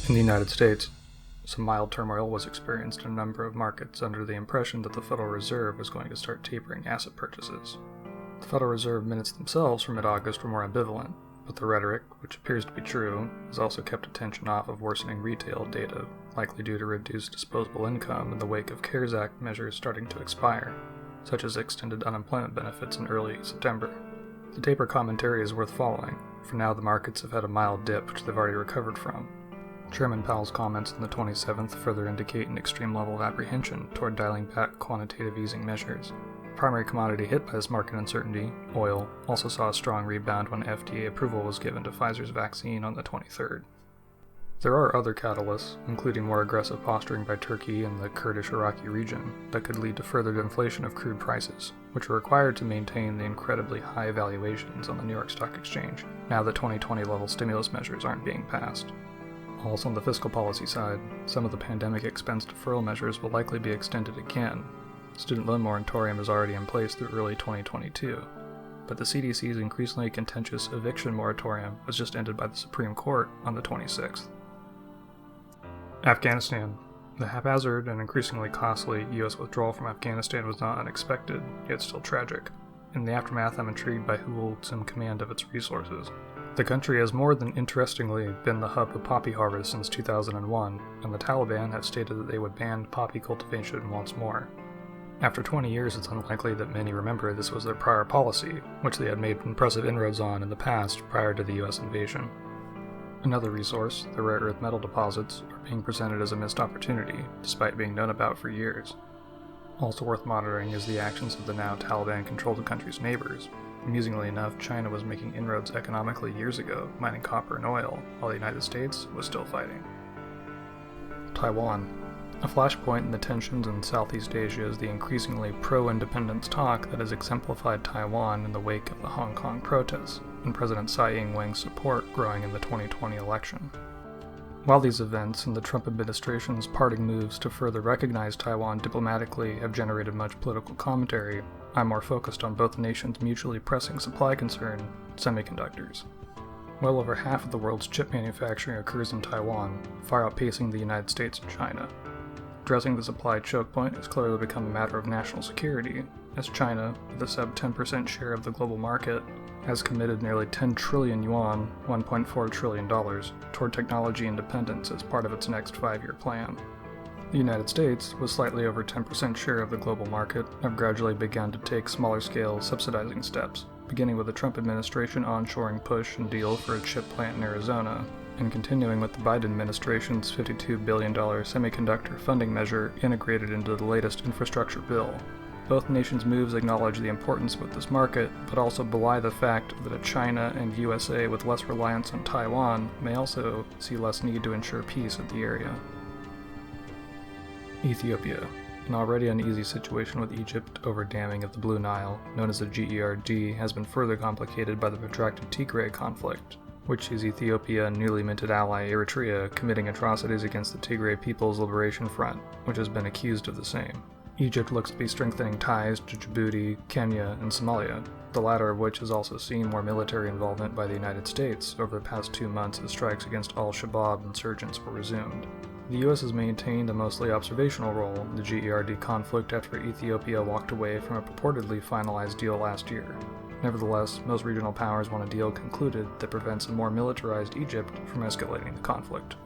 In the United States, some mild turmoil was experienced in a number of markets under the impression that the Federal Reserve was going to start tapering asset purchases. The Federal Reserve minutes themselves from mid-August were more ambivalent, but the rhetoric, which appears to be true, has also kept attention off of worsening retail data, likely due to reduced disposable income in the wake of CARES Act measures starting to expire, such as extended unemployment benefits in early September. The taper commentary is worth following. For now, the markets have had a mild dip, which they've already recovered from. Chairman Powell's comments on the 27th further indicate an extreme level of apprehension toward dialing back quantitative easing measures. The primary commodity hit by this market uncertainty, oil, also saw a strong rebound when FDA approval was given to Pfizer's vaccine on the 23rd. There are other catalysts, including more aggressive posturing by Turkey in the Kurdish-Iraqi region, that could lead to further inflation of crude prices, which are required to maintain the incredibly high valuations on the New York Stock Exchange, now that 2020-level stimulus measures aren't being passed. Also on the fiscal policy side, some of the pandemic expense deferral measures will likely be extended again. Student loan moratorium is already in place through early 2022, but the CDC's increasingly contentious eviction moratorium was just ended by the Supreme Court on the 26th. Afghanistan. The haphazard and increasingly costly U.S. withdrawal from Afghanistan was not unexpected, yet still tragic. In the aftermath, I'm intrigued by who will assume command of its resources. The country has more than interestingly been the hub of poppy harvest since 2001, and the Taliban have stated that they would ban poppy cultivation once more. After 20 years, it's unlikely that many remember this was their prior policy, which they had made impressive inroads on in the past prior to the U.S. invasion. Another resource, the rare earth metal deposits, are being presented as a missed opportunity, despite being known about for years. Also worth monitoring is the actions of the now Taliban-controlled country's neighbors. Amusingly enough, China was making inroads economically years ago, mining copper and oil, while the United States was still fighting. Taiwan. A flashpoint in the tensions in Southeast Asia is the increasingly pro-independence talk that has exemplified Taiwan in the wake of the Hong Kong protests, and President Tsai Ing-wen's support growing in the 2020 election. While these events and the Trump administration's parting moves to further recognize Taiwan diplomatically have generated much political commentary, I'm more focused on both nations' mutually pressing supply concern, semiconductors. Well over half of the world's chip manufacturing occurs in Taiwan, far outpacing the United States and China. Addressing the supply choke point has clearly become a matter of national security, as China, with a sub-10% share of the global market, has committed nearly 10 trillion yuan, $1.4 trillion, toward technology independence as part of its next 5-year plan. The United States, with slightly over 10% share of the global market, have gradually begun to take smaller-scale subsidizing steps, beginning with the Trump administration onshoring push and deal for a chip plant in Arizona, and continuing with the Biden administration's $52 billion semiconductor funding measure integrated into the latest infrastructure bill. Both nations' moves acknowledge the importance of this market, but also belie the fact that a China and USA with less reliance on Taiwan may also see less need to ensure peace in the area. Ethiopia. An already uneasy situation with Egypt over damming of the Blue Nile, known as the GERD, has been further complicated by the protracted Tigray conflict, which sees Ethiopia and newly minted ally Eritrea committing atrocities against the Tigray People's Liberation Front, which has been accused of the same. Egypt looks to be strengthening ties to Djibouti, Kenya, and Somalia, the latter of which has also seen more military involvement by the United States over the past 2 months as strikes against al-Shabaab insurgents were resumed. The U.S. has maintained a mostly observational role in the GERD conflict after Ethiopia walked away from a purportedly finalized deal last year. Nevertheless, most regional powers want a deal concluded that prevents a more militarized Egypt from escalating the conflict.